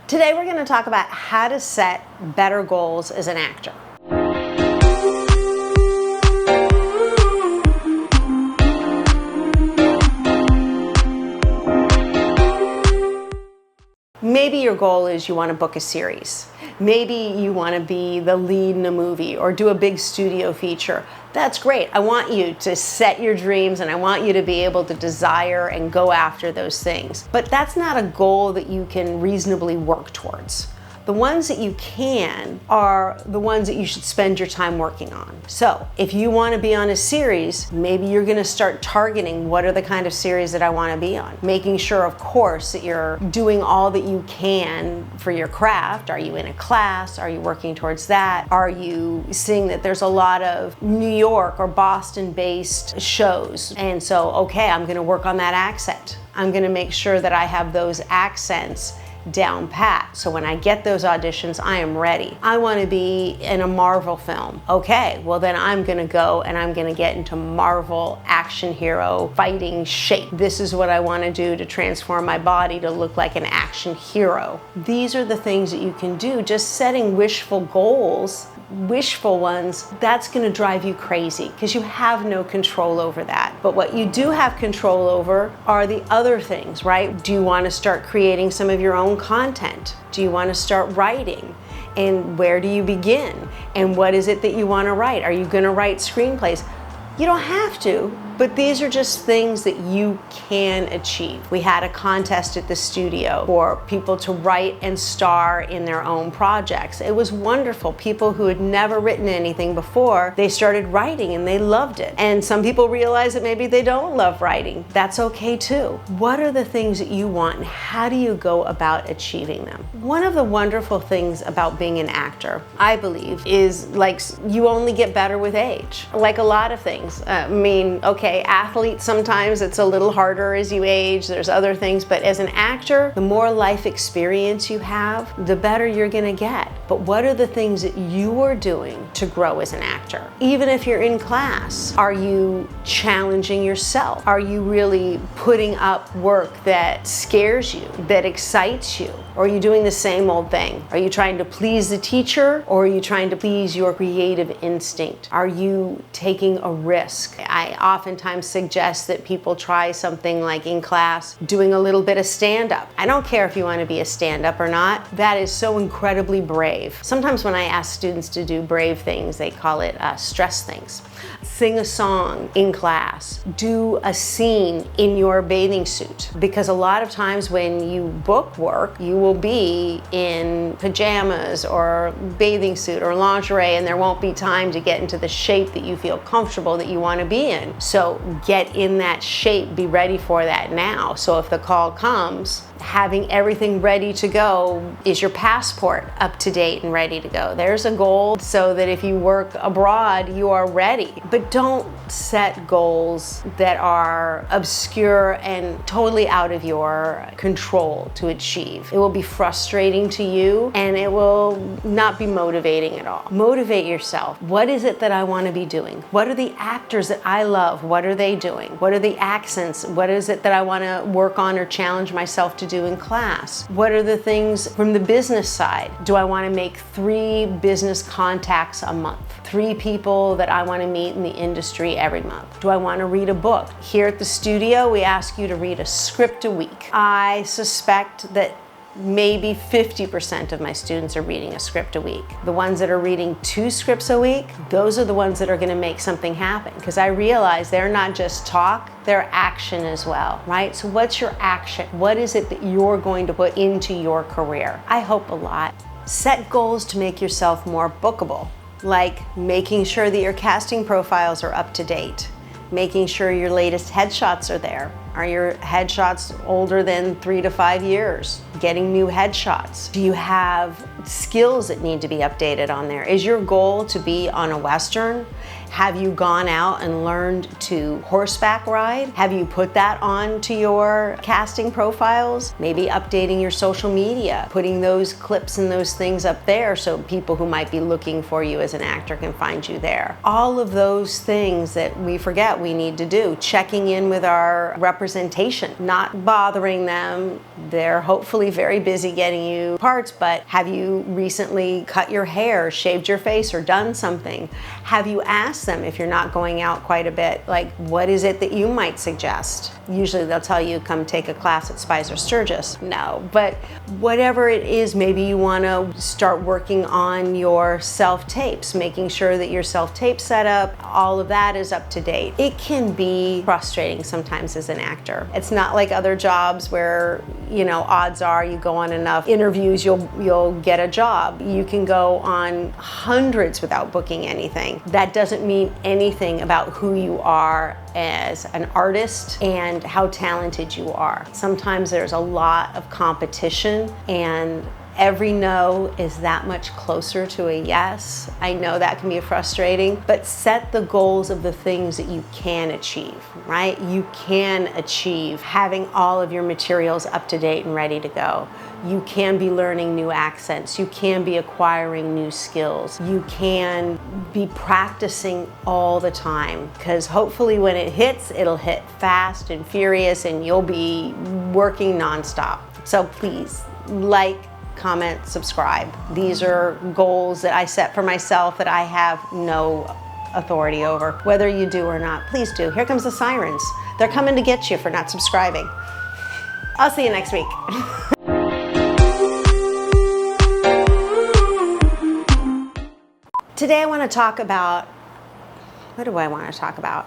Today we're going to talk about how to set better goals as an actor. Maybe your goal is you want to book a series. Maybe you want to be the lead in a movie or do a big studio feature. That's great. I want you to set your dreams and I want you to be able to desire and go after those things. But that's not a goal that you can reasonably work towards. The ones that you can are the ones that you should spend your time working on. So if you want to be on a series, maybe you're going to start targeting what are the kind of series that I want to be on. Making sure, of course, that you're doing all that you can for your craft. Are you in a class? Are you working towards that? Are you seeing that there's a lot of New York or Boston-based shows? And so, okay, I'm going to work on that accent. I'm going to make sure that I have those accents down pat. So when I get those auditions, I am ready. I want to be in a Marvel film. Okay, well then I'm going to go and I'm going to get into Marvel action hero fighting shape. This is what I want to do to transform my body to look like an action hero. These are the things that you can do. Just setting wishful goals, wishful ones, that's going to drive you crazy because you have no control over that. But what you do have control over are the other things, right? Do you want to start creating some of your own content? Do you want to start writing? And where do you begin? And what is it that you want to write? Are you going to write screenplays? You don't have to, but these are just things that you can achieve. We had a contest at the studio for people to write and star in their own projects. It was wonderful. People who had never written anything before, they started writing and they loved it. And some people realize that maybe they don't love writing. That's okay too. What are the things that you want and how do you go about achieving them? One of the wonderful things about being an actor, I believe, is like you only get better with age. Like a lot of things. Okay, athletes, sometimes it's a little harder as you age, there's other things, but as an actor, the more life experience you have, the better you're gonna get. But what are the things that you are doing to grow as an actor? Even if you're in class, are you challenging yourself? Are you really putting up work that scares you, that excites you? Or are you doing the same old thing? Are you trying to please the teacher or are you trying to please your creative instinct? Are you taking a risk? I oftentimes suggest that people try something like in class, doing a little bit of stand-up. I don't care if you want to be a stand-up or not. That is so incredibly brave. Sometimes when I ask students to do brave things, they call it stress things. Sing a song in class. Do a scene in your bathing suit. Because a lot of times when you book work, you will be in pajamas or bathing suit or lingerie and there won't be time to get into the shape that you feel comfortable that you want to be in. So get in that shape, be ready for that now. So if the call comes, having everything ready to go, is your passport up to date and ready to go? There's a goal so that if you work abroad, you are ready. But don't set goals that are obscure and totally out of your control to achieve. It will be frustrating to you and it will not be motivating at all. Motivate yourself. What is it that I want to be doing? What are the actors that I love? What are they doing? What are the accents? What is it that I want to work on or challenge myself to do in class? What are the things from the business side? Do I want to make 3 business contacts a month? 3 people that I want to meet in the industry every month? Do I want to read a book? Here at the studio, we ask you to read a script a week. I suspect that maybe 50% of my students are reading a script a week. The ones that are reading 2 scripts a week, those are the ones that are going to make something happen. Because I realize they're not just talk, they're action as well, right? So what's your action? What is it that you're going to put into your career? I hope a lot. Set goals to make yourself more bookable, like making sure that your casting profiles are up to date, making sure your latest headshots are there. Are your headshots older than 3 to 5 years? Getting new headshots. Do you have skills that need to be updated on there? Is your goal to be on a Western? Have you gone out and learned to horseback ride? Have you put that onto your casting profiles? Maybe updating your social media, putting those clips and those things up there so people who might be looking for you as an actor can find you there. All of those things that we forget we need to do. Checking in with our representatives representation, not bothering them. They're hopefully very busy getting you parts, but have you recently cut your hair, shaved your face, or done something? Have you asked them, if you're not going out quite a bit, like, what is it that you might suggest? Usually they'll tell you, come take a class at Spicer Sturgis. No, but whatever it is, maybe you want to start working on your self-tapes, making sure that your self-tape setup, all of that is up to date. It can be frustrating sometimes as an actor. It's not like other jobs where, you know, odds are you go on enough interviews, you'll get a job. You can go on hundreds without booking anything. That doesn't mean anything about who you are as an artist and how talented you are. Sometimes there's a lot of competition, and every no is that much closer to a yes. I know that can be frustrating, but set the goals of the things that you can achieve, right? You can achieve having all of your materials up to date and ready to go. You can be learning new accents. You can be acquiring new skills. You can be practicing all the time, because hopefully when it hits, it'll hit fast and furious and you'll be working nonstop. So please, like, comment, subscribe. These are goals that I set for myself that I have no authority over. Whether you do or not, please do. Here comes the sirens. They're coming to get you for not subscribing. I'll see you next week. Today I want to talk about, what do I want to talk about?